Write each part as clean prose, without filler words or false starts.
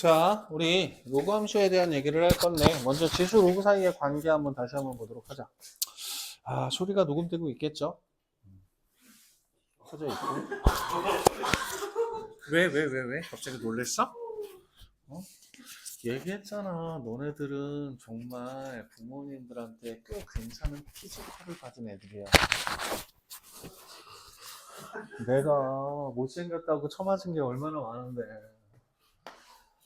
자, 우리 로그 함수에 대한 얘기를 할 건데 먼저 지수 로그 사이의 관계 한번 다시 한번 보도록 하자. 아, 소리가 녹음되고 있겠죠? 켜져 있고. 왜? 갑자기 놀랬어? 어? 얘기했잖아. 너네들은 정말 부모님들한테 꽤 괜찮은 피지컬을 받은 애들이야. 내가 못생겼다고 처맞은 게 얼마나 많은데.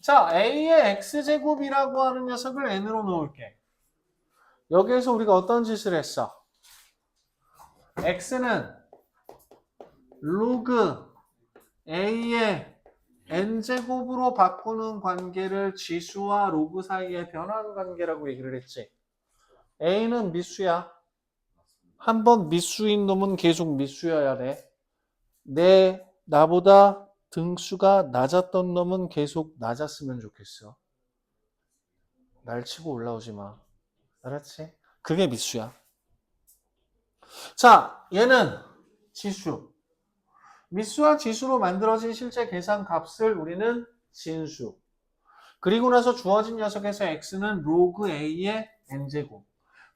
자, A의 X제곱이라고 하는 녀석을 N으로 놓을게. 여기에서 우리가 어떤 짓을 했어? X는 로그 A의 N제곱으로 바꾸는 관계를 지수와 로그 사이의 변환 관계라고 얘기를 했지. A는 미수야. 한번 미수인 놈은 계속 미수여야 돼. 나보다 등수가 낮았던 놈은 계속 낮았으면 좋겠어. 날 치고 올라오지 마. 알았지? 그게 미수야. 자, 얘는 지수. 미수와 지수로 만들어진 실제 계산 값을 우리는 진수. 그리고 나서 주어진 녀석에서 x는 로그 a의 n제곱.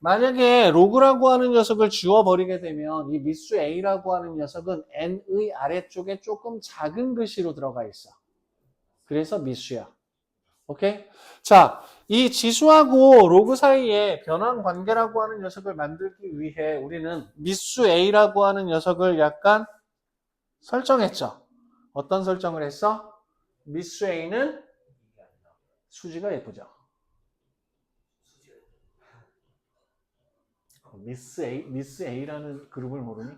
만약에 로그라고 하는 녀석을 지워버리게 되면 이 미수 a라고 하는 녀석은 n의 아래쪽에 조금 작은 글씨로 들어가 있어. 그래서 미수야. 오케이? 자, 이 지수하고 로그 사이에 변환 관계라고 하는 녀석을 만들기 위해 우리는 미수 a라고 하는 녀석을 약간 설정했죠. 어떤 설정을 했어? 미수 A는 수지가 예쁘죠. 미스 A라는 그룹을 모르니?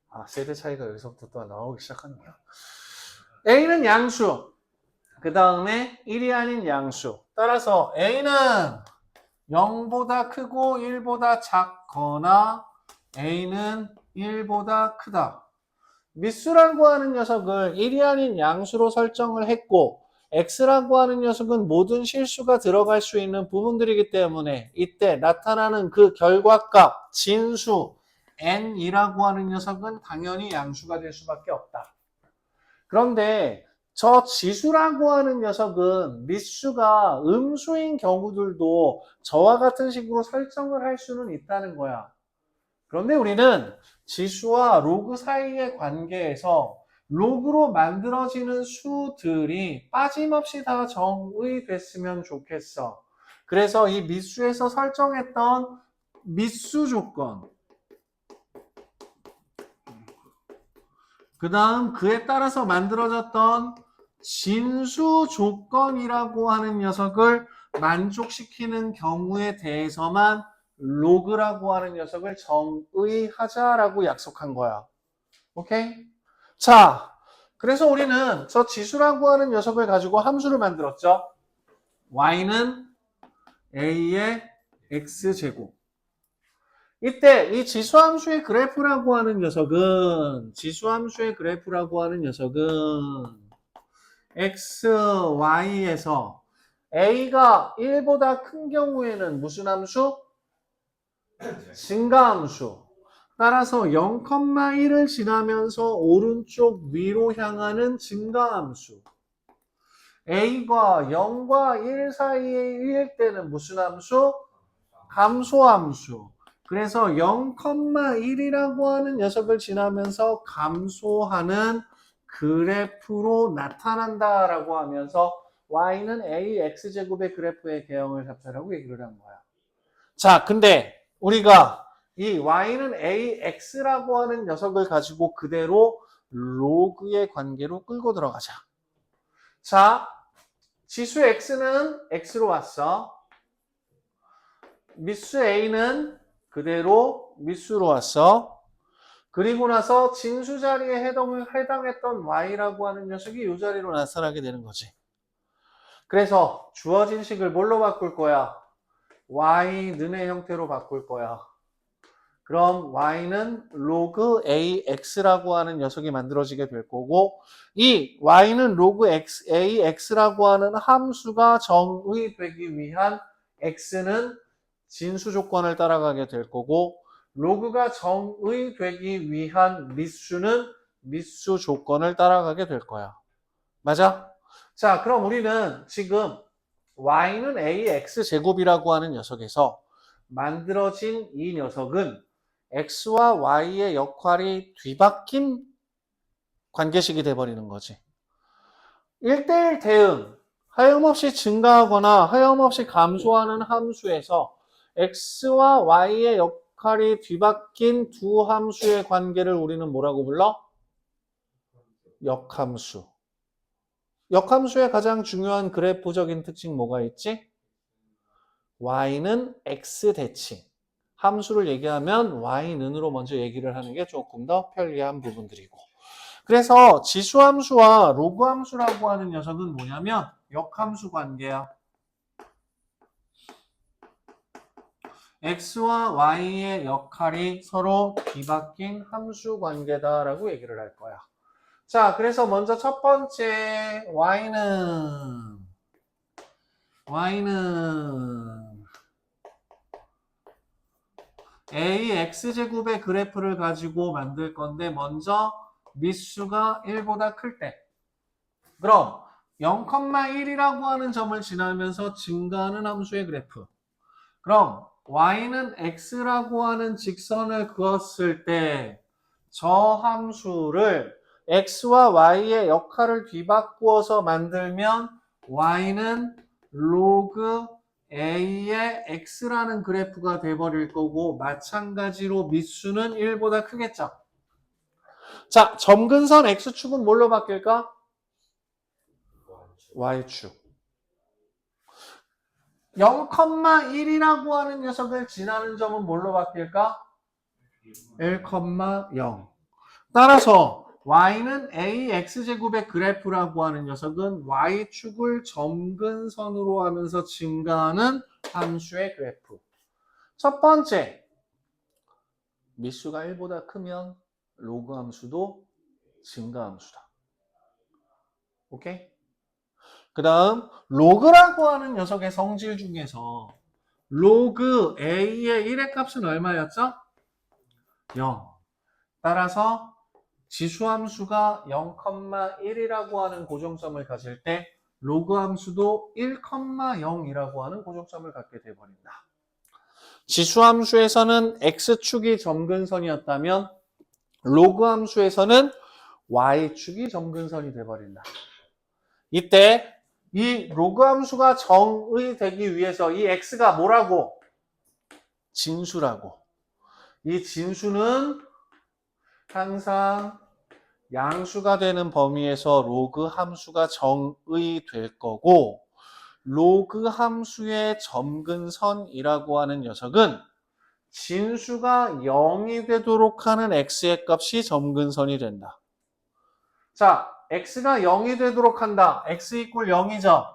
아, 세대 차이가 여기서부터 또 나오기 시작하는구나. A는 양수. 그 다음에 1이 아닌 양수. 따라서 A는 0보다 크고 1보다 작거나 A는 1보다 크다. 미수라고 하는 녀석을 1이 아닌 양수로 설정을 했고 x라고 하는 녀석은 모든 실수가 들어갈 수 있는 부분들이기 때문에 이때 나타나는 그 결과값 진수 n이라고 하는 녀석은 당연히 양수가 될 수밖에 없다. 그런데 저 지수라고 하는 녀석은 미수가 음수인 경우들도 저와 같은 식으로 설정을 할 수는 있다는 거야. 그런데 우리는 지수와 로그 사이의 관계에서 로그로 만들어지는 수들이 빠짐없이 다 정의됐으면 좋겠어. 그래서 이 미수에서 설정했던 미수 조건, 그 다음 그에 따라서 만들어졌던 진수 조건이라고 하는 녀석을 만족시키는 경우에 대해서만 로그라고 하는 녀석을 정의하자라고 약속한 거야. 오케이? 자, 그래서 우리는 저 지수라고 하는 녀석을 가지고 함수를 만들었죠. y는 a의 x제곱. 이때 이 지수함수의 그래프라고 하는 녀석은 x, y에서 a가 1보다 큰 경우에는 무슨 함수? 증가함수. 따라서 0,1을 지나면서 오른쪽 위로 향하는 증가함수. a가 0과 1 사이일 때는 무슨 함수? 감소함수. 그래서 0,1이라고 하는 녀석을 지나면서 감소하는 그래프로 나타난다라고 하면서 y는 ax제곱의 그래프의 개형을 잡자라고 얘기를 한 거야. 자, 근데 우리가 이 y는 ax라고 하는 녀석을 가지고 그대로 로그의 관계로 끌고 들어가자. 자, 지수 x는 x로 왔어. 미수 a는 그대로 미수로 왔어. 그리고 나서 진수 자리에 해당했던 y라고 하는 녀석이 이 자리로 나타나게 되는 거지. 그래서 주어진 식을 뭘로 바꿀 거야? y는의 형태로 바꿀 거야. 그럼 y는 로그 ax라고 하는 녀석이 만들어지게 될 거고 이 y는 로그 ax라고 하는 함수가 정의되기 위한 x는 진수 조건을 따라가게 될 거고 로그가 정의되기 위한 미수는 미수 조건을 따라가게 될 거야. 맞아? 자, 그럼 우리는 지금 y는 ax 제곱이라고 하는 녀석에서 만들어진 이 녀석은 x와 y의 역할이 뒤바뀐 관계식이 돼버리는 거지. 1대1 대응, 하염없이 증가하거나 하염없이 감소하는 함수에서 x와 y의 역할이 뒤바뀐 두 함수의 관계를 우리는 뭐라고 불러? 역함수. 역함수의 가장 중요한 그래프적인 특징 뭐가 있지? y는 x 대칭. 함수를 얘기하면 y는으로 먼저 얘기를 하는 게 조금 더 편리한 부분들이고. 그래서 지수함수와 로그함수라고 하는 녀석은 뭐냐면 역함수 관계야. x와 y의 역할이 서로 뒤바뀐 함수 관계다라고 얘기를 할 거야. 자, 그래서 먼저 첫 번째 y는 ax제곱의 그래프를 가지고 만들 건데 먼저 미수가 1보다 클 때 그럼 0,1이라고 하는 점을 지나면서 증가하는 함수의 그래프. 그럼 y는 x라고 하는 직선을 그었을 때 저 함수를 x와 y의 역할을 뒤바꾸어서 만들면 y는 로그 a의 x라는 그래프가 돼버릴 거고 마찬가지로 미수는 1보다 크겠죠. 자, 점근선 x축은 뭘로 바뀔까? y축. 0,1이라고 하는 녀석을 지나는 점은 뭘로 바뀔까? 1,0. 따라서 y는 ax제곱의 그래프라고 하는 녀석은 y축을 점근선으로 하면서 증가하는 함수의 그래프. 첫 번째, 미수가 1보다 크면 로그 함수도 증가 함수다. 오케이? 그 다음 로그라고 하는 녀석의 성질 중에서 로그 a의 1의 값은 얼마였죠? 0. 따라서 지수함수가 0,1이라고 하는 고정점을 가질 때 로그 함수도 1,0이라고 하는 고정점을 갖게 되어버린다. 지수함수에서는 x축이 점근선이었다면 로그 함수에서는 y축이 점근선이 되어버린다. 이때 이 로그 함수가 정의 되기 위해서 이 x가 뭐라고? 진수라고. 이 진수는 항상 양수가 되는 범위에서 로그 함수가 정의 될 거고 로그 함수의 점근선이라고 하는 녀석은 진수가 0이 되도록 하는 x의 값이 점근선이 된다. 자, x가 0이 되도록 한다. x 이퀄 0이죠.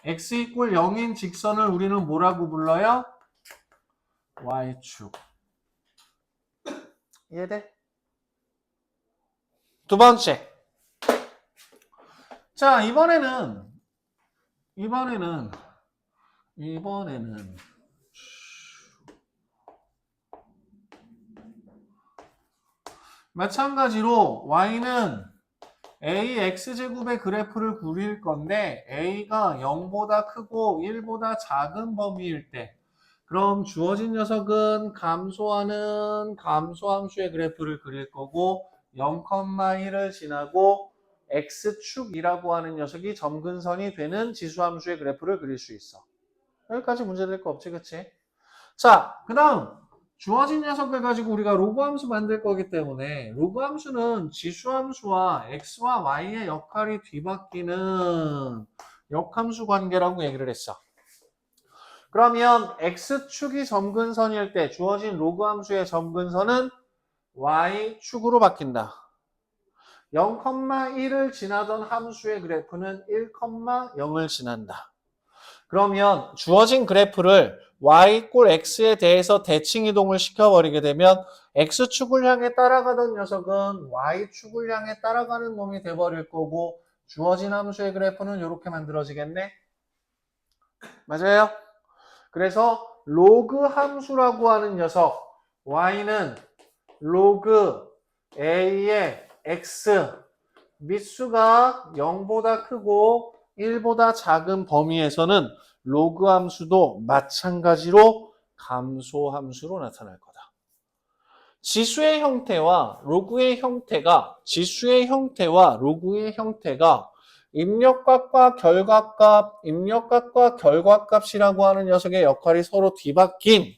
x 이퀄 0인 직선을 우리는 뭐라고 불러요? y축. 이해돼? 두 번째. 자, 이번에는 마찬가지로 y는 ax제곱의 그래프를 그릴 건데 a가 0보다 크고 1보다 작은 범위일 때 그럼 주어진 녀석은 감소하는 감소함수의 그래프를 그릴 거고 0,1을 지나고 x축이라고 하는 녀석이 점근선이 되는 지수함수의 그래프를 그릴 수 있어. 여기까지 문제될 거 없지, 그치? 자, 그 다음 주어진 녀석을 가지고 우리가 로그 함수 만들 거기 때문에 로그 함수는 지수함수와 x와 y의 역할이 뒤바뀌는 역함수 관계라고 얘기를 했어. 그러면 x축이 점근선일 때 주어진 로그 함수의 점근선은 y축으로 바뀐다. 0,1을 지나던 함수의 그래프는 1,0을 지난다. 그러면 주어진 그래프를 y 꼴 x에 대해서 대칭 이동을 시켜버리게 되면 x축을 향해 따라가던 녀석은 y축을 향해 따라가는 놈이 돼버릴 거고 주어진 함수의 그래프는 이렇게 만들어지겠네? 맞아요? 그래서 로그 함수라고 하는 녀석 y는 로그 a의 x 미수가 0보다 크고 1보다 작은 범위에서는 로그 함수도 마찬가지로 감소 함수로 나타날 거다. 지수의 형태와 로그의 형태가 입력값과 결과값이라고 하는 녀석의 역할이 서로 뒤바뀐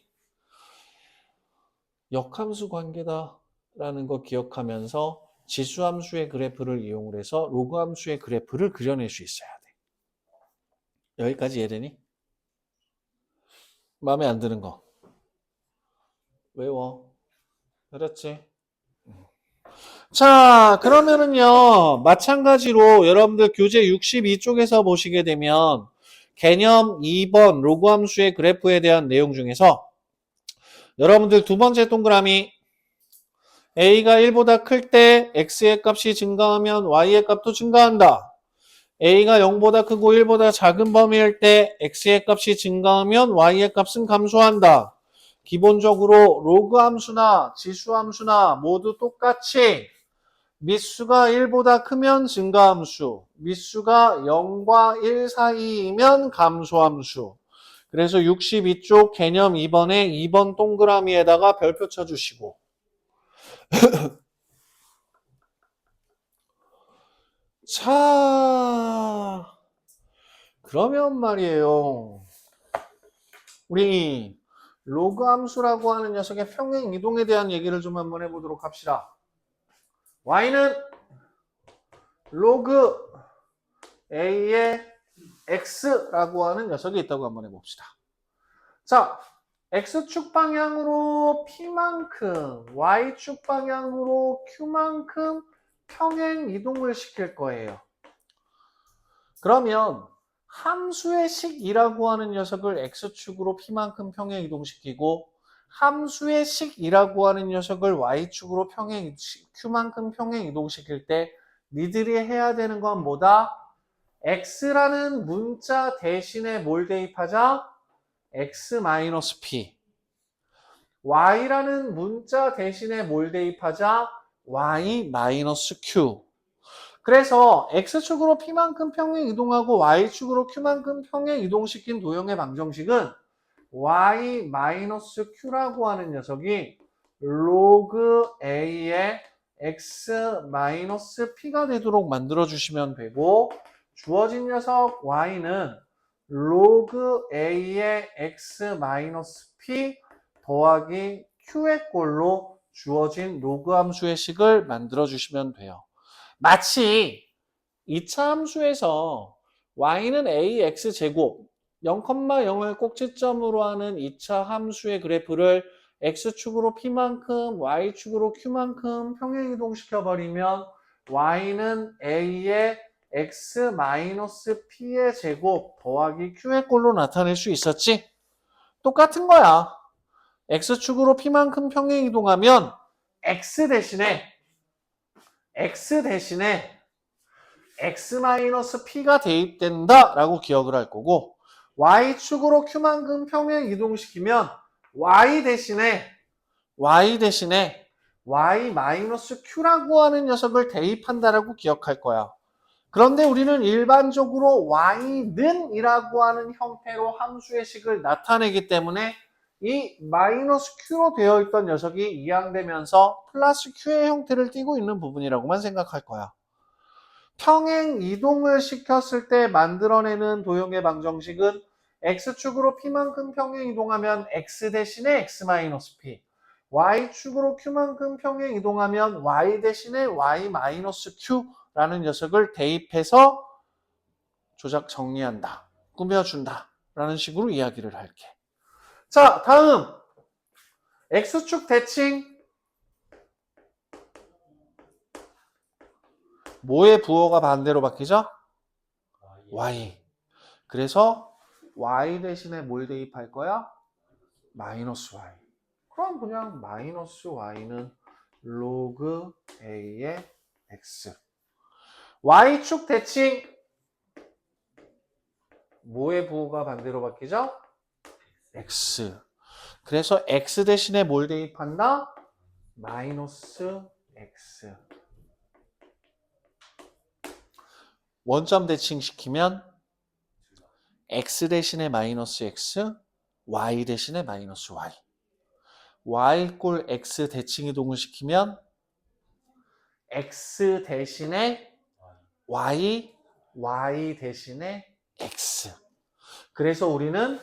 역함수 관계다라는 거 기억하면서 지수함수의 그래프를 이용을 해서 로그함수의 그래프를 그려낼 수 있어야 돼. 여기까지 이해되니? 마음에 안 드는 거 외워. 그렇지? 자, 그러면은요, 마찬가지로 여러분들 교재 62쪽에서 보시게 되면 개념 2번 로그함수의 그래프에 대한 내용 중에서 여러분들 두 번째 동그라미 a가 1보다 클 때 x의 값이 증가하면 y의 값도 증가한다. a가 0보다 크고 1보다 작은 범위일 때 x의 값이 증가하면 y의 값은 감소한다. 기본적으로 로그 함수나 지수 함수나 모두 똑같이 밑수가 1보다 크면 증가함수, 밑수가 0과 1 사이이면 감소함수. 그래서 62쪽 개념 2번에 2번 동그라미에다가 별표 쳐주시고 자, 그러면 말이에요. 우리 로그 함수라고 하는 녀석의 평행 이동에 대한 얘기를 좀 한번 해보도록 합시다. y는 로그 a의 x라고 하는 녀석이 있다고 한번 해봅시다. 자, x축 방향으로 p만큼, y축 방향으로 q만큼 평행 이동을 시킬 거예요. 그러면 함수의 식 2라고 하는 녀석을 x축으로 p만큼 평행 이동시키고 함수의 식 2라고 하는 녀석을 y축으로 q만큼 평행 이동시킬 때 니들이 해야 되는 건 뭐다? x라는 문자 대신에 뭘 대입하자? x-p. y라는 문자 대신에 뭘 대입하자? y-q. 그래서 x축으로 p만큼 평행 이동하고 y축으로 q만큼 평행 이동시킨 도형의 방정식은 y-q라고 하는 녀석이 로그 a의 x-p가 되도록 만들어주시면 되고 주어진 녀석 y는 로그 a의 x-p 더하기 q의 꼴로 주어진 로그 함수의 식을 만들어주시면 돼요. 마치 2차 함수에서 y는 ax제곱 0,0을 꼭지점으로 하는 2차 함수의 그래프를 x축으로 p만큼 y축으로 q만큼 평행 이동시켜버리면 y는 a의 x-p의 제곱 더하기 q의 꼴로 나타낼 수 있었지? 똑같은 거야. x축으로 p만큼 평행 이동하면 x 대신에 x-p가 대입된다 라고 기억을 할 거고 y축으로 q만큼 평행 이동시키면 y 대신에 y-q라고 하는 녀석을 대입한다라고 기억할 거야. 그런데 우리는 일반적으로 y는 이라고 하는 형태로 함수의 식을 나타내기 때문에 이 마이너스 q로 되어 있던 녀석이 이항되면서 플러스 q의 형태를 띠고 있는 부분이라고만 생각할 거야. 평행 이동을 시켰을 때 만들어내는 도형의 방정식은 x축으로 p만큼 평행 이동하면 x 대신에 x-p, y축으로 q만큼 평행 이동하면 y 대신에 y-q라는 녀석을 대입해서 조작 정리한다, 꾸며준다 라는 식으로 이야기를 할게. 자, 다음 x축 대칭 뭐의 부호가 반대로 바뀌죠? y. 그래서 y 대신에 뭘 대입할 거야? 마이너스 y. 그럼 그냥 마이너스 y는 로그 a의 x. y축 대칭 뭐의 부호가 반대로 바뀌죠? x. 그래서 x 대신에 뭘 대입한다? 마이너스 x. 원점 대칭 시키면 x 대신에 마이너스 x, y 대신에 마이너스 y. y 꼴 x 대칭 이동을 시키면 x 대신에 y, y 대신에 x. 그래서 우리는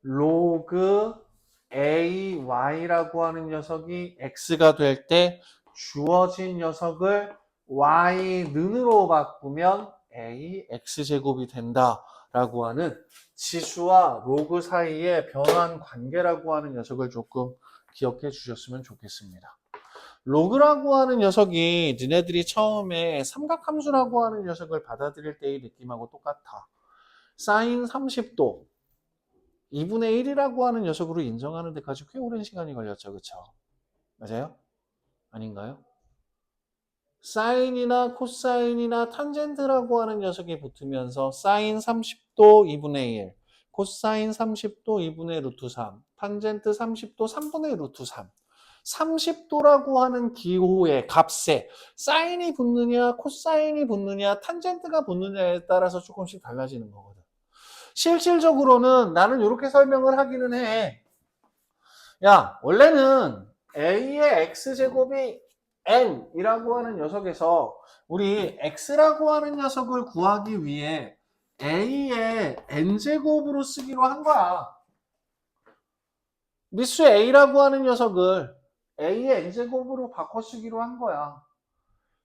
로그 ay라고 하는 녀석이 x가 될 때 주어진 녀석을 y는으로 바꾸면 ax제곱이 된다라고 하는 지수와 로그 사이의 변환 관계라고 하는 녀석을 조금 기억해 주셨으면 좋겠습니다. 로그라고 하는 녀석이 니네들이 처음에 삼각함수라고 하는 녀석을 받아들일 때의 느낌하고 똑같아. 사인 30도 2분의 1이라고 하는 녀석으로 인정하는 데까지 꽤 오랜 시간이 걸렸죠. 그쵸? 맞아요? 아닌가요? 사인이나 코사인이나 탄젠트라고 하는 녀석이 붙으면서 사인 30도 2분의 1, 코사인 30도 2분의 루트 3, 탄젠트 30도 3분의 루트 3. 30도라고 하는 기호의 값에 사인이 붙느냐 코사인이 붙느냐 탄젠트가 붙느냐에 따라서 조금씩 달라지는 거거든. 실질적으로는 나는 이렇게 설명을 하기는 해. 야, 원래는 a의 x제곱이 n이라고 하는 녀석에서 우리 x라고 하는 녀석을 구하기 위해 a의 n제곱으로 쓰기로 한 거야. 미수 a라고 하는 녀석을 a의 n제곱으로 바꿔 쓰기로 한 거야.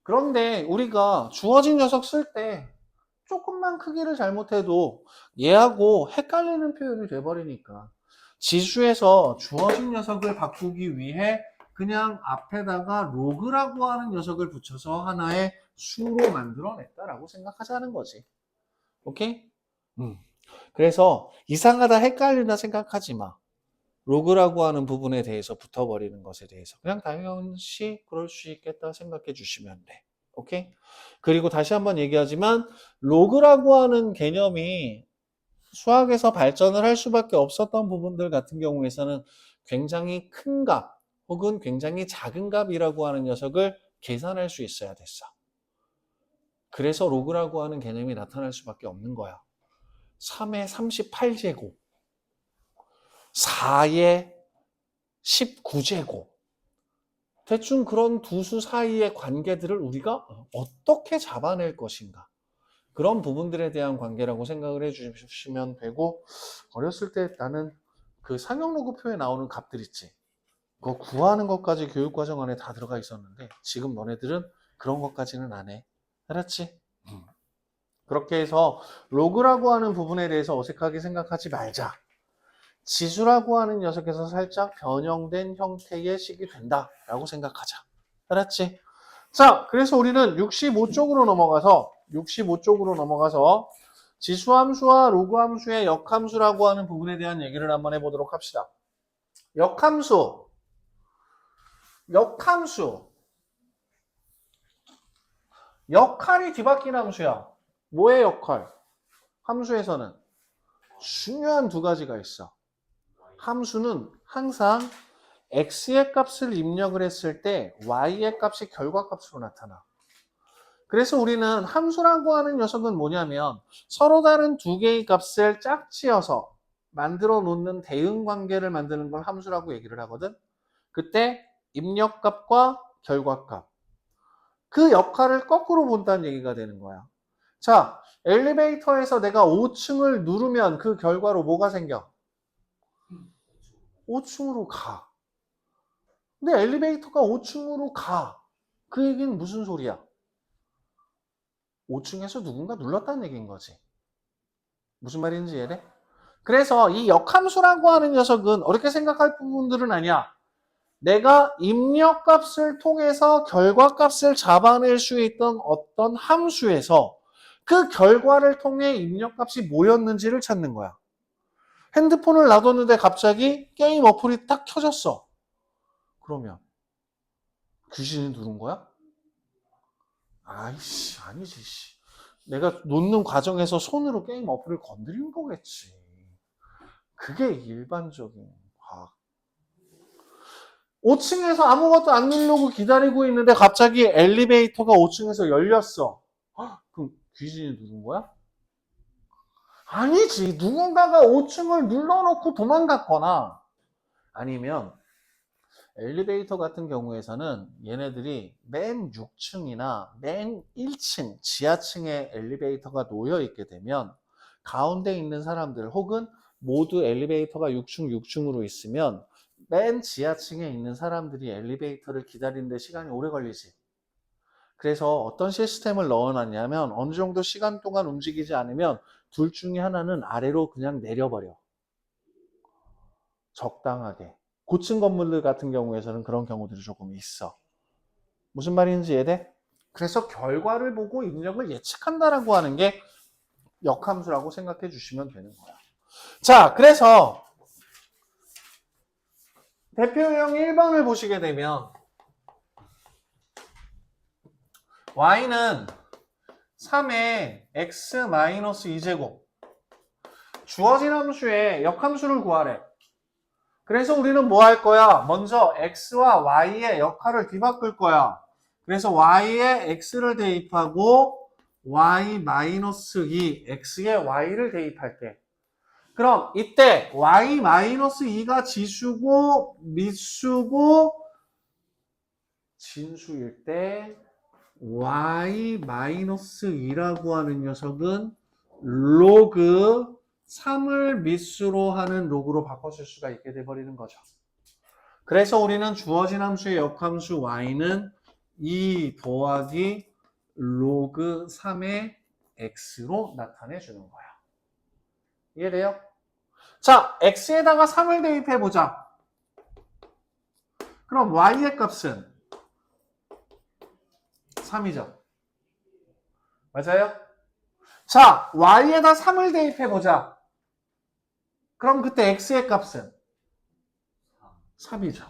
그런데 우리가 주어진 녀석 쓸 때 조금만 크기를 잘못해도 얘하고 헷갈리는 표현이 돼버리니까 지수에서 주어진 녀석을 바꾸기 위해 그냥 앞에다가 로그라고 하는 녀석을 붙여서 하나의 수로 만들어냈다라고 생각하자는 거지. 오케이? 그래서 이상하다 헷갈린다 생각하지 마. 로그라고 하는 부분에 대해서 붙어버리는 것에 대해서 그냥 당연시 그럴 수 있겠다 생각해 주시면 돼. 오케이? 그리고 다시 한번 얘기하지만 로그라고 하는 개념이 수학에서 발전을 할 수밖에 없었던 부분들 같은 경우에서는 굉장히 큰 값 혹은 굉장히 작은 값이라고 하는 녀석을 계산할 수 있어야 됐어. 그래서 로그라고 하는 개념이 나타날 수밖에 없는 거야. 3의 38제곱 4의 19제곱 대충 그런 두 수 사이의 관계들을 우리가 어떻게 잡아낼 것인가 그런 부분들에 대한 관계라고 생각을 해주시면 되고 어렸을 때 나는 그 상형로그표에 나오는 값들 있지 그거 구하는 것까지 교육과정 안에 다 들어가 있었는데 지금 너네들은 그런 것까지는 안 해. 알았지? 그렇게 해서 로그라고 하는 부분에 대해서 어색하게 생각하지 말자. 지수라고 하는 녀석에서 살짝 변형된 형태의 식이 된다라고 생각하자. 알았지? 자, 그래서 우리는 65쪽으로 넘어가서 지수함수와 로그함수의 역함수라고 하는 부분에 대한 얘기를 한번 해보도록 합시다. 역함수. 역할이 뒤바뀐 함수야. 뭐의 역할? 함수에서는 중요한 두 가지가 있어. 함수는 항상 x의 값을 입력을 했을 때 y의 값이 결과값으로 나타나. 그래서 우리는 함수라고 하는 녀석은 뭐냐면 서로 다른 두 개의 값을 짝지어서 만들어 놓는 대응 관계를 만드는 걸 함수라고 얘기를 하거든. 그때 입력값과 결과값 그 역할을 거꾸로 본다는 얘기가 되는 거야. 자, 엘리베이터에서 내가 5층을 누르면 그 결과로 뭐가 생겨? 5층으로 가. 근데 엘리베이터가 5층으로 가. 그 얘기는 무슨 소리야? 5층에서 누군가 눌렀다는 얘기인 거지. 무슨 말인지 이해돼? 그래서 이 역함수라고 하는 녀석은 어렵게 생각할 부분들은 아니야. 내가 입력값을 통해서 결과값을 잡아낼 수 있던 어떤 함수에서 그 결과를 통해 입력값이 뭐였는지를 찾는 거야. 핸드폰을 놔뒀는데 갑자기 게임 어플이 딱 켜졌어. 그러면 귀신이 누른 거야? 아이씨, 아니지. 내가 놓는 과정에서 손으로 게임 어플을 건드린 거겠지. 그게 일반적인 과학. 5층에서 아무것도 안 누르고 기다리고 있는데 갑자기 엘리베이터가 5층에서 열렸어. 그럼 귀신이 누른 거야? 아니지. 누군가가 5층을 눌러놓고 도망갔거나 아니면 엘리베이터 같은 경우에서는 얘네들이 맨 6층이나 맨 1층, 지하층에 엘리베이터가 놓여 있게 되면 가운데 있는 사람들 혹은 모두 엘리베이터가 6층으로 있으면 맨 지하층에 있는 사람들이 엘리베이터를 기다리는데 시간이 오래 걸리지. 그래서 어떤 시스템을 넣어놨냐면 어느 정도 시간 동안 움직이지 않으면 둘 중에 하나는 아래로 그냥 내려버려. 적당하게. 고층 건물들 같은 경우에서는 그런 경우들이 조금 있어. 무슨 말인지 이해돼? 그래서 결과를 보고 입력을 예측한다라고 하는 게 역함수라고 생각해 주시면 되는 거야. 자, 그래서 대표형 1번을 보시게 되면 y는 3의 x-2제곱 주어진 함수의 역함수를 구하래. 그래서 우리는 뭐 할 거야? 먼저 x와 y의 역할을 뒤바꿀 거야. 그래서 y에 x를 대입하고 y-2, x에 y를 대입할게. 그럼 이때 y-2가 지수고 미수고 진수일 때 y-2라고 하는 녀석은 로그 3을 미수로 하는 로그로 바꿔 쓸 수가 있게 돼버리는 거죠. 그래서 우리는 주어진 함수의 역함수 y는 2 더하기 로그 3의 x로 나타내 주는 거야. 이해돼요? 자, x에다가 3을 대입해 보자. 그럼 y의 값은 3이죠. 맞아요? 자, y에다 3을 대입해 보자. 그럼 그때 x의 값은 3이죠.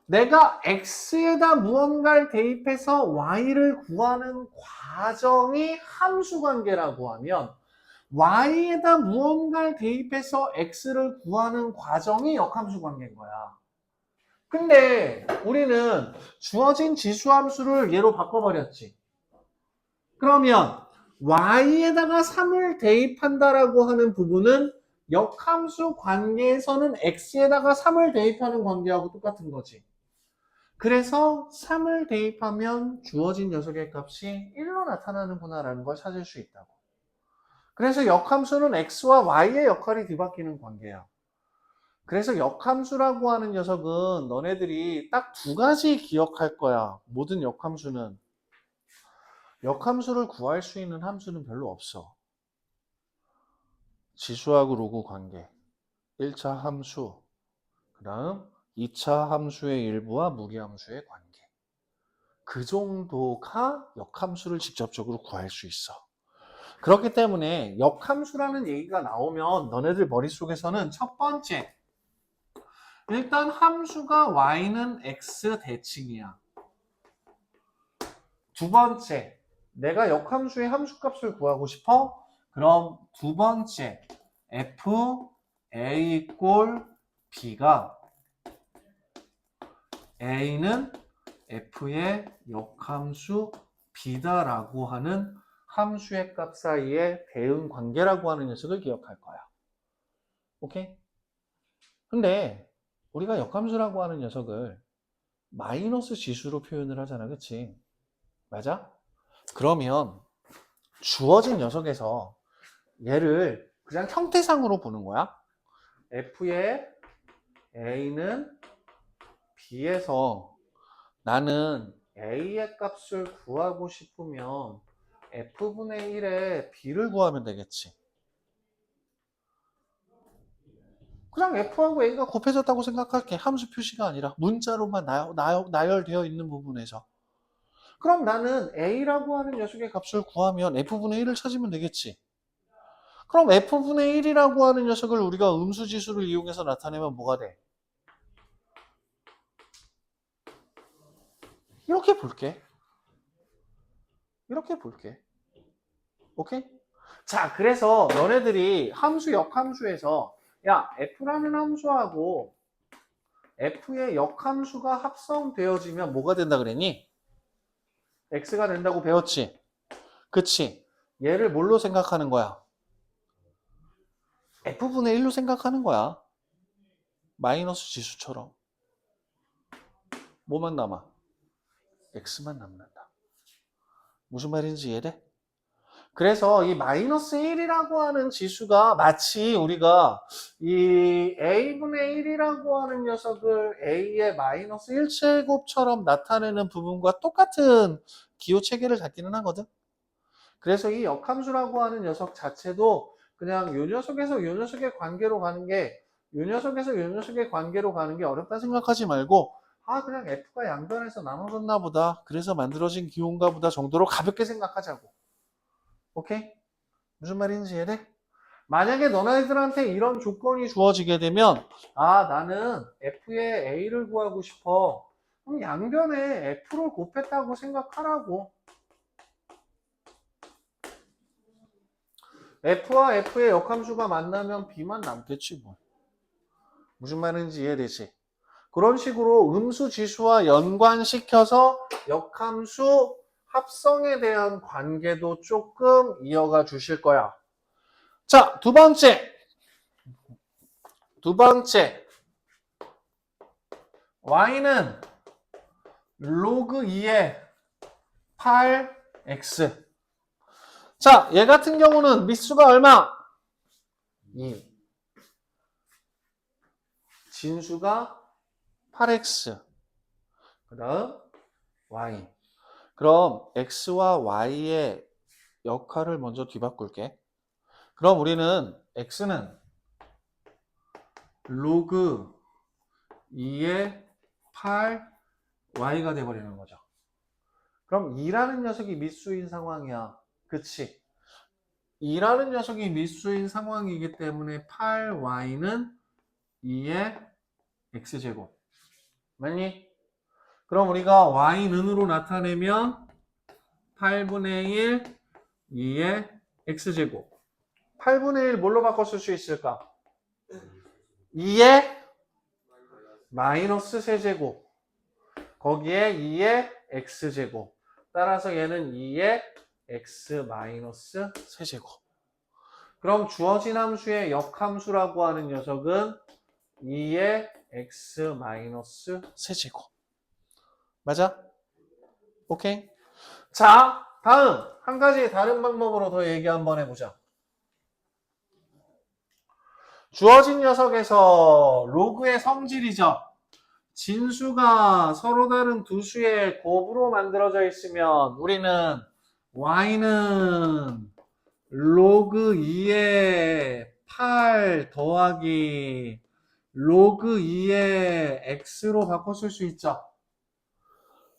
내가 x에다 무언가를 대입해서 y를 구하는 과정이 함수 관계라고 하면 y에다 무언가를 대입해서 x를 구하는 과정이 역함수 관계인 거야. 근데 우리는 주어진 지수함수를 얘로 바꿔버렸지. 그러면 y에다가 3을 대입한다라고 하는 부분은 역함수 관계에서는 x에다가 3을 대입하는 관계하고 똑같은 거지. 그래서 3을 대입하면 주어진 녀석의 값이 1로 나타나는구나라는 걸 찾을 수 있다고. 그래서 역함수는 x와 y의 역할이 뒤바뀌는 관계야. 그래서 역함수라고 하는 녀석은 너네들이 딱 두 가지 기억할 거야. 모든 역함수는. 역함수를 구할 수 있는 함수는 별로 없어. 지수하고 로그 관계. 1차 함수. 그 다음 2차 함수의 일부와 무리함수의 관계. 그 정도가 역함수를 직접적으로 구할 수 있어. 그렇기 때문에 역함수라는 얘기가 나오면 너네들 머릿속에서는 첫 번째, 일단 함수가 y는 x 대칭이야. 두 번째, 내가 역함수의 함수값을 구하고 싶어? 그럼 두 번째, f a 꼴 b가 a는 f의 역함수 b다라고 하는 함수의 값 사이의 대응 관계라고 하는 녀석을 기억할 거야. 오케이? 근데 우리가 역함수라고 하는 녀석을 마이너스 지수로 표현을 하잖아. 그치? 맞아? 그러면 주어진 녀석에서 얘를 그냥 형태상으로 보는 거야. f의 a는 b에서 나는 a의 값을 구하고 싶으면 f분의 1에 b를 구하면 되겠지. 그냥 f하고 a가 곱해졌다고 생각할게. 함수 표시가 아니라 문자로만 나열되어 있는 부분에서. 그럼 나는 a라고 하는 녀석의 값을 구하면 f분의 1을 찾으면 되겠지. 그럼 f분의 1이라고 하는 녀석을 우리가 음수지수를 이용해서 나타내면 뭐가 돼? 이렇게 볼게. 이렇게 볼게. 오케이? 자, 그래서 너네들이 함수 역함수에서 야, f라는 함수하고 f의 역함수가 합성되어지면 뭐가 된다 그랬니? x가 된다고 배웠지? 그치? 얘를 뭘로 생각하는 거야? F분의 1로 생각하는 거야. 마이너스 지수처럼. 뭐만 남아? X만 남는다. 무슨 말인지 이해돼? 그래서 이 마이너스 1이라고 하는 지수가 마치 우리가 이 A분의 1이라고 하는 녀석을 A의 마이너스 1제곱처럼 나타내는 부분과 똑같은 기호 체계를 갖기는 하거든. 그래서 이 역함수라고 하는 녀석 자체도 그냥 요 녀석에서 요 녀석의 관계로 가는 게, 요 녀석에서 요 녀석의 관계로 가는 게 어렵다 생각하지 말고, 아, 그냥 F가 양변에서 나눠졌나 보다, 그래서 만들어진 기호인가 보다 정도로 가볍게 생각하자고. 오케이? 무슨 말인지 이해돼? 만약에 너네들한테 이런 조건이 주어지게 되면, 아, 나는 F의 A를 구하고 싶어. 그럼 양변에 F를 곱했다고 생각하라고. F와 F의 역함수가 만나면 B만 남겠지 뭐. 무슨 말인지 이해되지? 그런 식으로 음수 지수와 연관시켜서 역함수 합성에 대한 관계도 조금 이어가 주실 거야. 자, 두 번째. y는 로그 2의 8x. 자, 얘 같은 경우는 밑수가 얼마? 2. 진수가 8x. 그 다음 y. 그럼 x와 y의 역할을 먼저 뒤바꿀게. 그럼 우리는 x는 로그 2의 8 y가 돼버리는 거죠. 그럼 2라는 녀석이 밑수인 상황이야. 그치? 2라는 녀석이 밑수인 상황이기 때문에 8y는 2의 x제곱. 맞니? 그럼 우리가 y는으로 나타내면 8분의 1 2의 x제곱. 8분의 1 뭘로 바꿔 쓸 수 있을까? 2의 마이너스 세제곱. 거기에 2의 x제곱. 따라서 얘는 2의 x 마이너스 세제곱. 그럼 주어진 함수의 역함수라고 하는 녀석은 2의 x 마이너스 세제곱. 맞아? 오케이? 자, 다음 한 가지 다른 방법으로 더 얘기 한번 해보자. 주어진 녀석에서 로그의 성질이죠. 진수가 서로 다른 두 수의 곱으로 만들어져 있으면 우리는 y는 로그 2의 8 더하기 로그 2의 x로 바꿨을 수 있죠.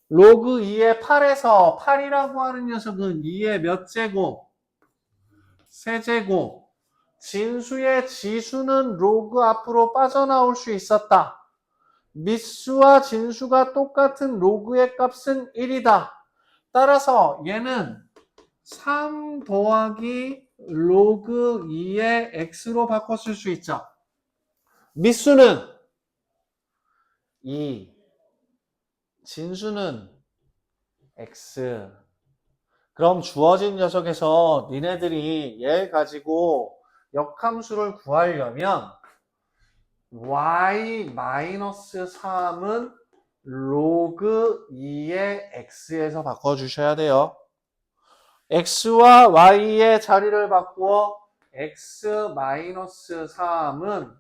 로그 2의 8에서 8이라고 하는 녀석은 2의 몇 제곱? 세제곱. 진수의 지수는 로그 앞으로 빠져나올 수 있었다. 밑수와 진수가 똑같은 로그의 값은 1이다. 따라서 얘는 3 더하기 로그 2의 x로 바꿨을 수 있죠. 밑수는 2, 진수는 x. 그럼 주어진 녀석에서 니네들이 얘 가지고 역함수를 구하려면 y-3은 로그 2의 x에서 바꿔주셔야 돼요. x와 y의 자리를 바꾸어 x-3은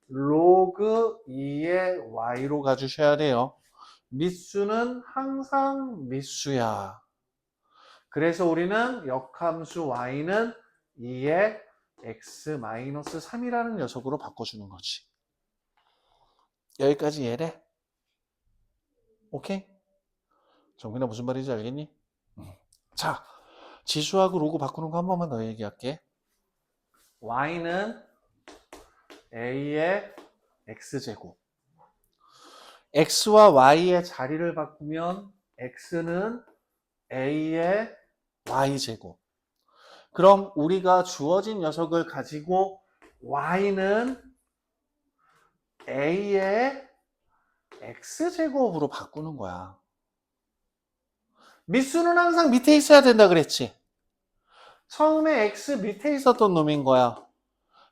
로그 2의 y로 가주셔야 돼요. 밑수는 항상 밑수야. 그래서 우리는 역함수 y는 2의 x-3이라는 녀석으로 바꿔주는 거지. 여기까지 이해돼? 오케이? 정민아 무슨 말인지 알겠니? 자, 지수하고 로그 바꾸는 거 한 번만 더 얘기할게. y는 a의 x제곱. x와 y의 자리를 바꾸면 x는 a의 y제곱. 그럼 우리가 주어진 녀석을 가지고 y는 a의 x제곱으로 바꾸는 거야. 밑수는 항상 밑에 있어야 된다 그랬지. 처음에 x 밑에 있었던 놈인 거야.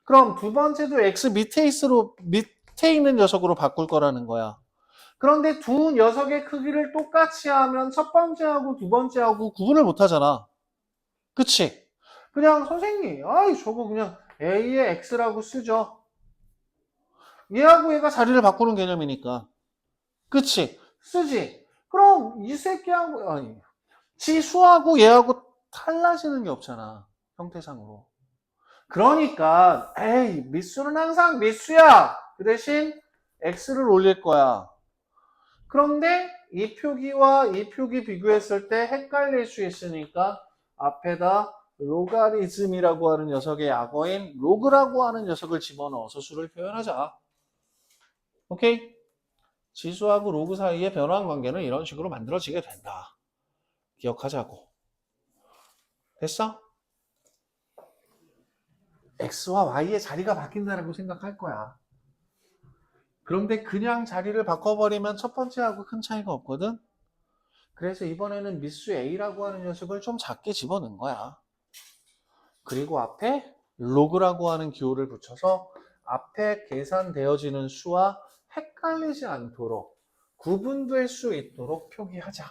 그럼 두 번째도 x 밑에 있는 녀석으로 바꿀 거라는 거야. 그런데 두 녀석의 크기를 똑같이 하면 첫 번째하고 두 번째하고 구분을 못 하잖아. 그치? 그냥 선생님, 아이, 저거 그냥 a의 x라고 쓰죠. 얘하고 얘가 자리를 바꾸는 개념이니까. 그치? 쓰지? 그럼 이 새끼하고, 아니, 지수하고 얘하고 달라지는 게 없잖아. 형태상으로. 그러니까, 에이, 미수는 항상 미수야! 그 대신 x를 올릴 거야. 그런데 이 표기와 이 표기 비교했을 때 헷갈릴 수 있으니까 앞에다 로가리즘이라고 하는 녀석의 악어인 로그라고 하는 녀석을 집어넣어서 수를 표현하자. 오케이? 지수하고 로그 사이의 변화한 관계는 이런 식으로 만들어지게 된다. 기억하자고. 됐어? x와 y의 자리가 바뀐다고 생각할 거야. 그런데 그냥 자리를 바꿔버리면 첫 번째하고 큰 차이가 없거든? 그래서 이번에는 미수 a라고 하는 녀석을 좀 작게 집어넣은 거야. 그리고 앞에 로그라고 하는 기호를 붙여서 앞에 계산되어지는 수와 헷갈리지 않도록 구분될 수 있도록 표기하자.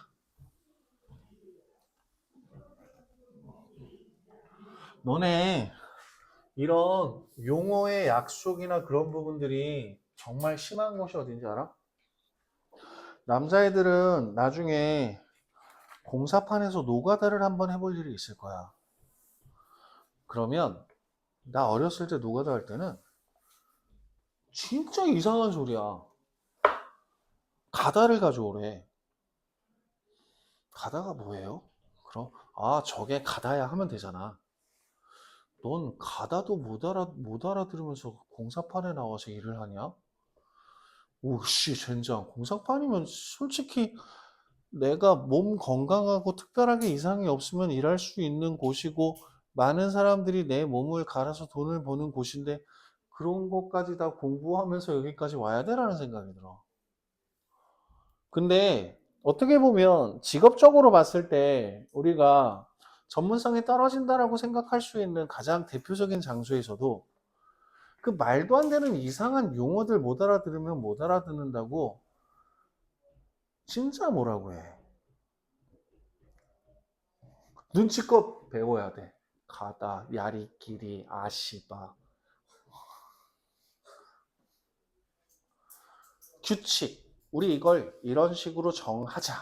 너네 이런 용어의 약속이나 그런 부분들이 정말 심한 곳이 어딘지 알아? 남자애들은 나중에 공사판에서 노가다를 한번 해볼 일이 있을 거야. 그러면 나 어렸을 때 노가다 할 때는 진짜 이상한 소리야. 가다를 가져오래. 가다가 뭐예요? 그럼 저게 가다야 하면 되잖아. 넌 가다도 못 알아들으면서 공사판에 나와서 일을 하냐? 오씨 젠장. 공사판이면 솔직히 내가 몸 건강하고 특별하게 이상이 없으면 일할 수 있는 곳이고 많은 사람들이 내 몸을 갈아서 돈을 버는 곳인데 그런 것까지 다 공부하면서 여기까지 와야 되라는 생각이 들어. 근데 어떻게 보면 직업적으로 봤을 때 우리가 전문성이 떨어진다라고 생각할 수 있는 가장 대표적인 장소에서도 그 말도 안 되는 이상한 용어들 못 알아들으면 못 알아듣는다고 진짜 뭐라고 해. 눈치껏 배워야 돼. 가다, 야리끼리, 아시바. 규칙. 우리 이걸 이런 식으로 정하자.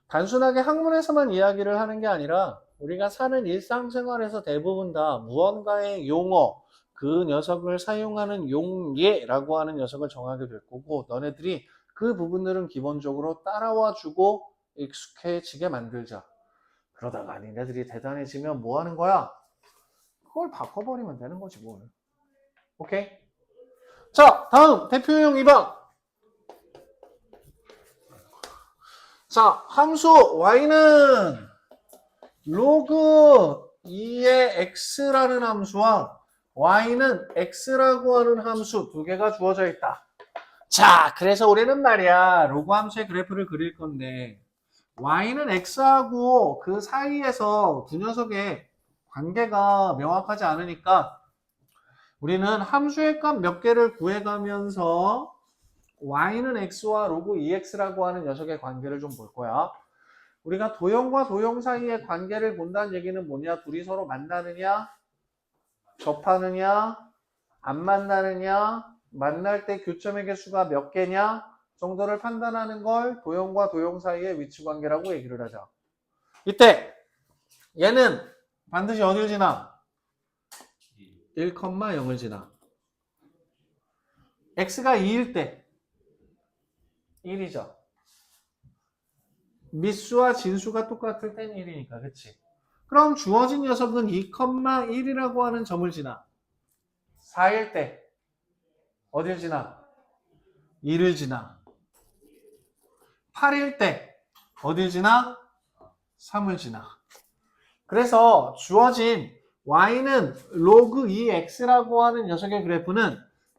단순하게 학문에서만 이야기를 하는 게 아니라 우리가 사는 일상생활에서 대부분 다 무언가의 용어, 그 녀석을 사용하는 용예라고 하는 녀석을 정하게 될 거고 너네들이 그 부분들은 기본적으로 따라와 주고 익숙해지게 만들자. 그러다가 니네들이 대단해지면 뭐 하는 거야? 그걸 바꿔버리면 되는 거지 뭘. 오케이? 자, 다음 대표용 2번. 자, 함수 y는 로그 2의 x라는 함수와 y는 x라고 하는 함수 두 개가 주어져 있다. 자, 그래서 우리는 말이야 로그 함수의 그래프를 그릴 건데 y는 x하고 그 사이에서 두 녀석의 관계가 명확하지 않으니까 우리는 함수의 값 몇 개를 구해가면서 y는 x와 로그 2x라고 하는 녀석의 관계를 좀 볼 거야. 우리가 도형과 도형 사이의 관계를 본다는 얘기는 뭐냐? 둘이 서로 만나느냐? 접하느냐? 안 만나느냐? 만날 때 교점의 개수가 몇 개냐? 정도를 판단하는 걸 도형과 도형 사이의 위치 관계라고 얘기를 하자. 이때 얘는 반드시 어딜 지나? 1,0을 지나. x가 2일 때 1이죠. 미수와 진수가 똑같을 땐 1이니까, 그치? 그럼 주어진 녀석은 2,1이라고 하는 점을 지나. 4일 때 어딜 지나? 2를 지나. 8일 때 어딜 지나? 3을 지나. 그래서 주어진 y는 로그 2x라고 하는 녀석의 그래프는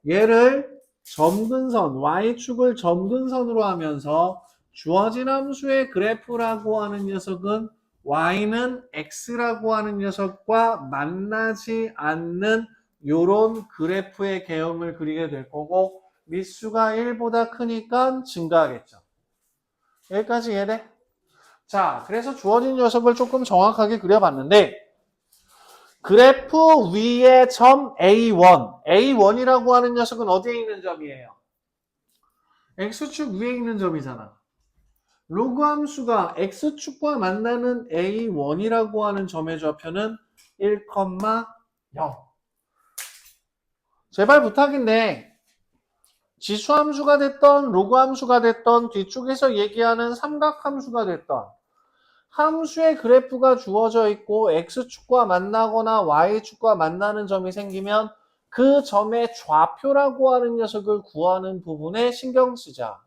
얘를 점근선, y축을 점근선으로 하면서 주어진 함수의 그래프라고 하는 녀석은 y는 x라고 하는 녀석과 만나지 않는 요런 그래프의 개형을 그리게 될 거고 밑수가 1보다 크니까 증가하겠죠. 여기까지 이해돼? 자, 그래서 주어진 녀석을 조금 정확하게 그려봤는데 그래프 위에 점 A1, A1이라고 하는 녀석은 어디에 있는 점이에요? X축 위에 있는 점이잖아. 로그 함수가 X축과 만나는 A1이라고 하는 점의 좌표는 1,0. 제발 부탁인데 지수 함수가 됐던 로그 함수가 됐던 뒤쪽에서 얘기하는 삼각 함수가 됐던 함수의 그래프가 주어져 있고 X축과 만나거나 Y축과 만나는 점이 생기면 그 점의 좌표라고 하는 녀석을 구하는 부분에 신경 쓰자.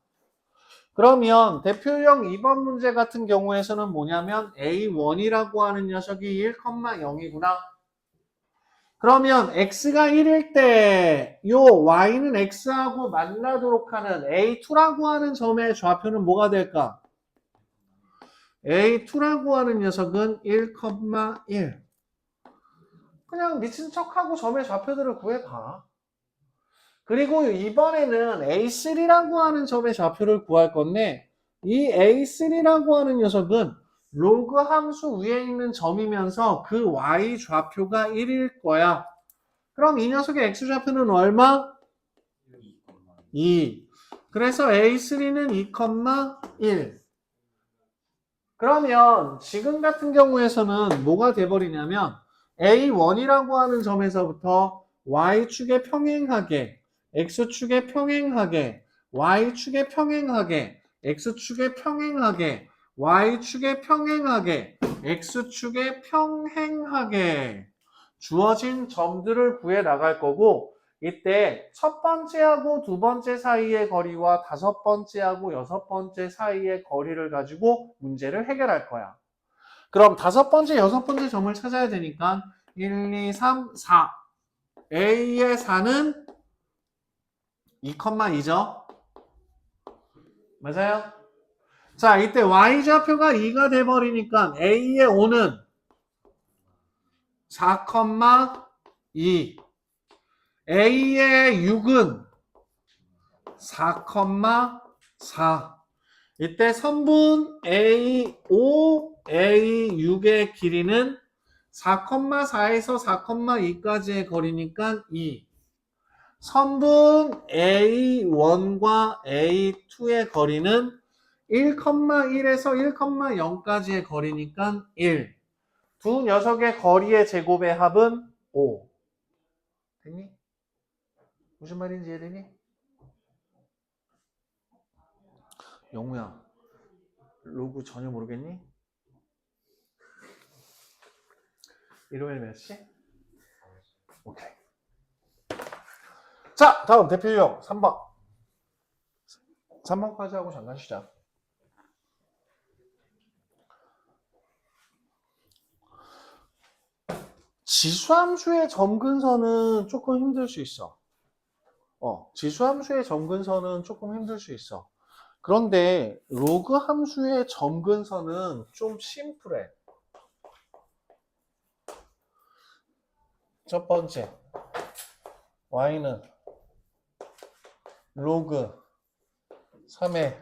그러면 대표형 2번 문제 같은 경우에서는 뭐냐면 A1이라고 하는 녀석이 1,0이구나. 그러면 x가 1일 때 요 y는 x하고 만나도록 하는 A2라고 하는 점의 좌표는 뭐가 될까? A2라고 하는 녀석은 1,1. 그냥 미친 척하고 점의 좌표들을 구해봐. 그리고 이번에는 A3라고 하는 점의 좌표를 구할 건데 이 A3라고 하는 녀석은 로그 함수 위에 있는 점이면서 그 y 좌표가 1일 거야. 그럼 이 녀석의 x좌표는 얼마? 2. 그래서 A3는 2,1. 그러면 지금 같은 경우에서는 뭐가 돼버리냐면 A1이라고 하는 점에서부터 Y축에 평행하게, X축에 평행하게, Y축에 평행하게, X축에 평행하게, Y축에 평행하게, X축에 평행하게 주어진 점들을 구해 나갈 거고 이때 첫 번째하고 두 번째 사이의 거리와 다섯 번째하고 여섯 번째 사이의 거리를 가지고 문제를 해결할 거야. 그럼 다섯 번째, 여섯 번째 점을 찾아야 되니까 1, 2, 3, 4. A의 4는 2,2죠? 맞아요? 자, 이때 Y좌표가 2가 돼버리니까 A의 5는 4,2. A의 6은 4,4. 이때 선분 A5, A6의 길이는 4,4에서 4,2까지의 거리니까 2. 선분 A1과 A2의 거리는 1,1에서 1,0까지의 거리니까 1. 두 녀석의 거리의 제곱의 합은 5. 됐니? 무슨 말인지 이해되니? 영우야, 로그 전혀 모르겠니? 일요일 몇 시? 오케이. 자, 다음 대표 유형 3번. 3번까지 하고 잠깐 쉬자. 지수함수의 점근선은 조금 힘들 수 있어. 지수함수의 점근선은 조금 힘들 수 있어. 그런데 로그 함수의 점근선은 좀 심플해. 첫 번째, y는 로그 3의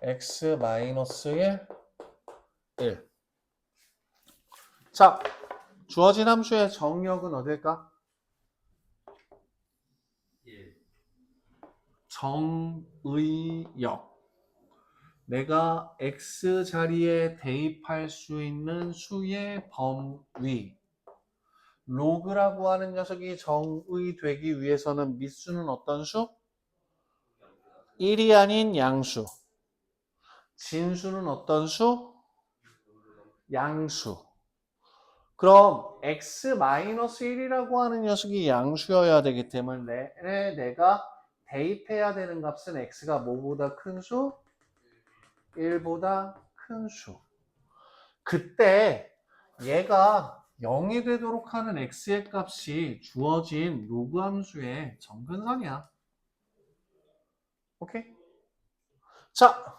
x-1 1. 자, 주어진 함수의 정역은 어딜까? 정의역. 내가 x 자리에 대입할 수 있는 수의 범위. 로그라고 하는 녀석이 정의되기 위해서는 밑수는 어떤 수? 1이 아닌 양수. 진수는 어떤 수? 양수. 그럼 x-1이라고 하는 녀석이 양수여야 되기 때문에 내가 대입해야 되는 값은 x가 뭐보다 큰 수? 1보다 큰 수. 그때 얘가 0이 되도록 하는 x의 값이 주어진 로그 함수의 점근선이야. 오케이? 자,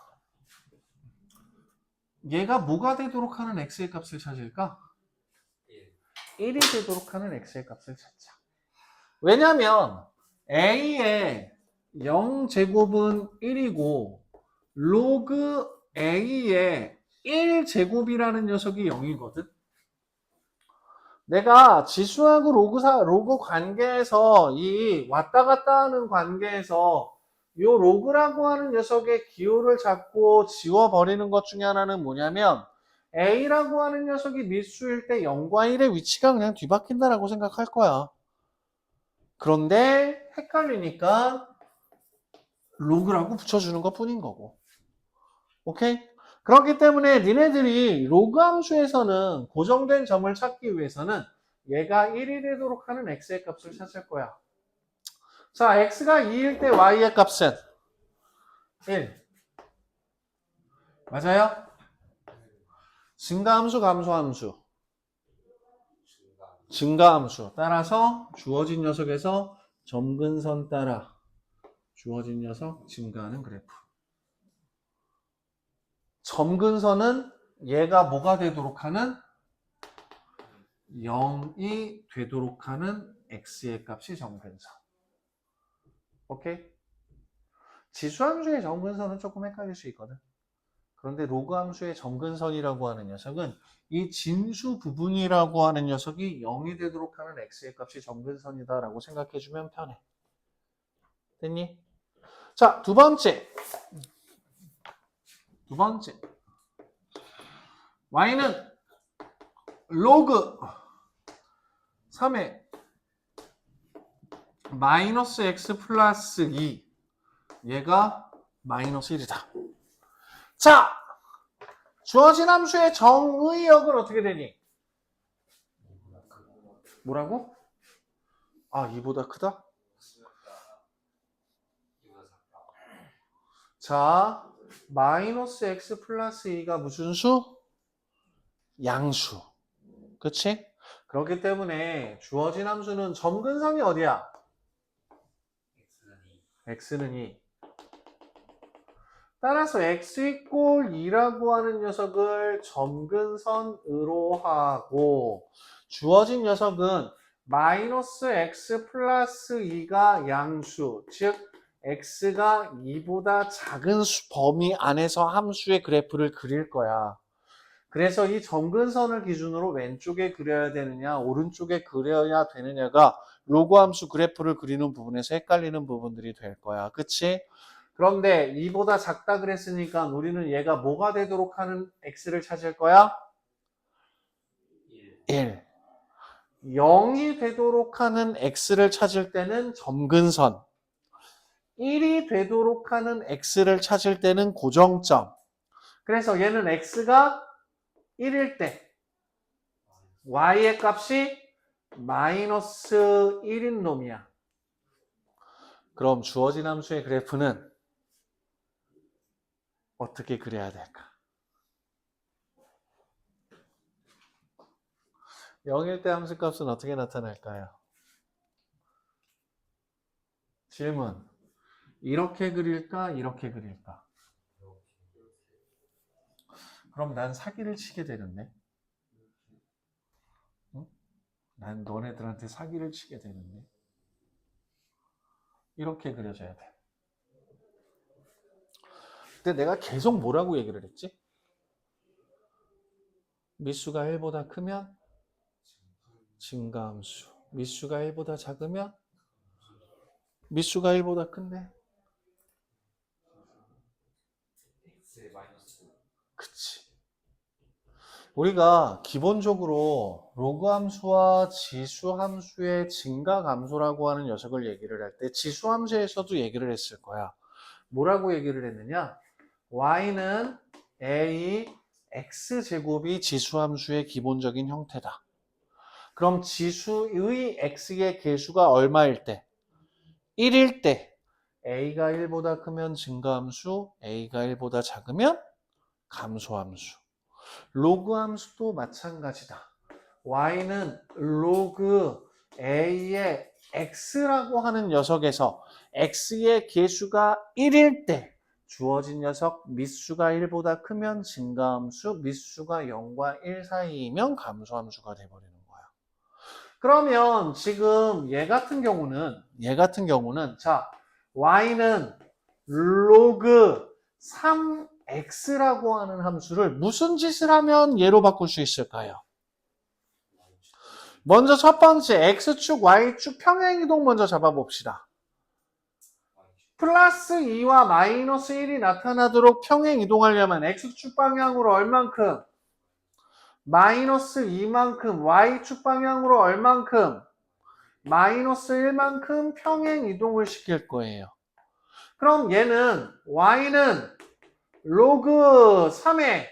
얘가 뭐가 되도록 하는 x의 값을 찾을까? 1이 되도록 하는 x의 값을 찾자. 왜냐면 a의 0제곱은 1이고 로그 a의 1제곱이라는 녀석이 0이거든. 내가 지수하고 로그 관계에서 이 왔다 갔다 하는 관계에서 요 로그라고 하는 녀석의 기호를 잡고 지워버리는 것 중에 하나는 뭐냐면 a라고 하는 녀석이 미수일 때 0과 1의 위치가 그냥 뒤바뀐다라고 생각할 거야. 그런데 헷갈리니까 로그라고 붙여주는 것 뿐인 거고. 오케이? 그렇기 때문에 니네들이 로그 함수에서는 고정된 점을 찾기 위해서는 얘가 1이 되도록 하는 x의 값을 찾을 거야. 자, x가 2일 때 y의 값은 1. 맞아요? 증가함수, 감소함수. 증가함수. 따라서 주어진 녀석에서 점근선 따라 주어진 녀석 증가하는 그래프. 점근선은 얘가 뭐가 되도록 하는? 0이 되도록 하는 x의 값이 점근선. 오케이? 지수함수의 점근선은 조금 헷갈릴 수 있거든. 그런데 로그 함수의 점근선이라고 하는 녀석은 이 진수 부분이라고 하는 녀석이 0이 되도록 하는 x의 값이 점근선이다라고 생각해주면 편해. 됐니? 자, 두 번째. y는 로그 3의 마이너스 x 플러스 2 얘가 마이너스 1이다. 자, 주어진 함수의 정의역은 어떻게 되니? 뭐라고? 아, 2보다 크다? 자, 마이너스 x 플러스 2가 무슨 수? 양수. 그치? 그렇기 때문에 주어진 함수는 점근선이 어디야? x는 2. 따라서 x 이꼴 2라고 하는 녀석을 점근선으로 하고 주어진 녀석은 마이너스 x 플러스 2가 양수, 즉 x가 2보다 작은 범위 안에서 함수의 그래프를 그릴 거야. 그래서 이 점근선을 기준으로 왼쪽에 그려야 되느냐 오른쪽에 그려야 되느냐가 로그 함수 그래프를 그리는 부분에서 헷갈리는 부분들이 될 거야. 그치? 그런데 2보다 작다 그랬으니까 우리는 얘가 뭐가 되도록 하는 x를 찾을 거야? 1. 0이 되도록 하는 x를 찾을 때는 점근선. 1이 되도록 하는 x를 찾을 때는 고정점. 그래서 얘는 x가 1일 때 y의 값이 마이너스 1인 놈이야. 그럼 주어진 함수의 그래프는 어떻게 그려야 될까? 0일 때 함수값은 어떻게 나타날까요? 질문. 이렇게 그릴까? 이렇게 그릴까? 그럼 난 사기를 치게 되는데? 응? 난 너네들한테 사기를 치게 되는데? 이렇게 그려져야 돼. 근데 내가 계속 뭐라고 얘기를 했지? 미수가 1보다 크면 증가함수. 미수가 1보다 작으면 미수가 1보다 큰데? 그치. 우리가 기본적으로 로그 함수와 지수 함수의 증가 감소라고 하는 녀석을 얘기를 할 때 지수 함수에서도 얘기를 했을 거야. 뭐라고 얘기를 했느냐? y는 a x제곱이 지수 함수의 기본적인 형태다. 그럼 지수의 x의 개수가 얼마일 때? 1일 때 a가 1보다 크면 증가함수, a가 1보다 작으면 감소함수. 로그 함수도 마찬가지다. y는 로그 a의 x라고 하는 녀석에서 x의 개수가 1일 때 주어진 녀석 미수가 1보다 크면 증가함수, 미수가 0과 1 사이이면 감소함수가 돼버리는 거야. 그러면 지금 얘 같은 경우는 자, y는 로그 3x라고 하는 함수를 무슨 짓을 하면 얘로 바꿀 수 있을까요? 먼저 첫 번째 x축, y축 평행이동 먼저 잡아봅시다. 플러스 2와 마이너스 1이 나타나도록 평행이동하려면 x축 방향으로 얼만큼? 마이너스 2만큼, y축 방향으로 얼만큼? 마이너스 1만큼 평행이동을 시킬 거예요. 그럼 얘는 y는 로그 3의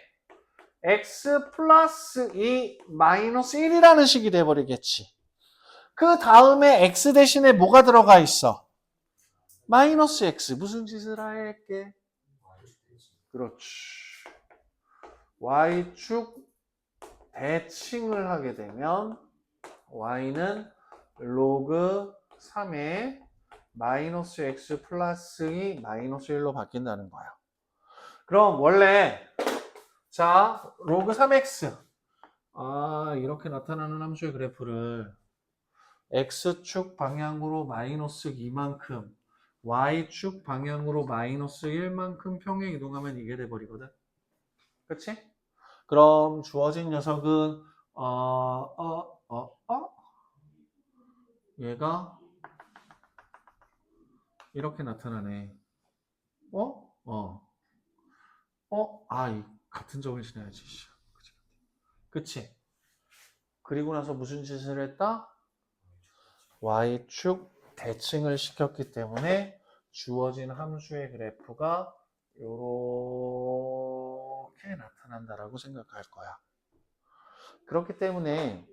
x 플러스 2 마이너스 1이라는 식이 돼버리겠지. 그 다음에 x 대신에 뭐가 들어가 있어? 마이너스 x. 무슨 짓을 할게? 그렇지. y축 대칭을 하게 되면 y는 로그 3의 마이너스 x 플러스 2 마이너스 1로 바뀐다는 거야. 그럼 원래 자 로그 3x 이렇게 나타나는 함수의 그래프를 x축 방향으로 마이너스 2만큼 y축 방향으로 마이너스 1만큼 평행 이동하면 이게 돼버리거든. 그치? 그럼 주어진 녀석은 얘가 이렇게 나타나네. 이 같은 점을 지나야지. 그치? 그리고 나서 무슨 짓을 했다? y축 대칭을 시켰기 때문에 주어진 함수의 그래프가 이렇게 나타난다라고 생각할 거야. 그렇기 때문에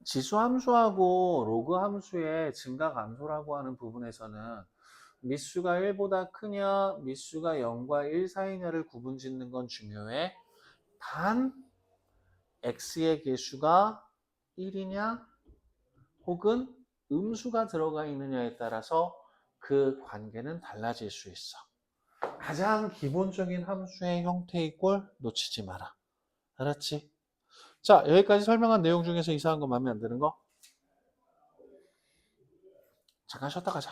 지수 함수하고 로그 함수의 증가 감소라고 하는 부분에서는 미수가 1보다 크냐 미수가 0과 1 사이냐를 구분 짓는 건 중요해. 단 x의 개수가 1이냐 혹은 음수가 들어가 있느냐에 따라서 그 관계는 달라질 수 있어. 가장 기본적인 함수의 형태의 꼴 놓치지 마라. 알았지? 자, 여기까지 설명한 내용 중에서 이상한 거 마음에 안 드는 거? 잠깐 쉬었다 가자.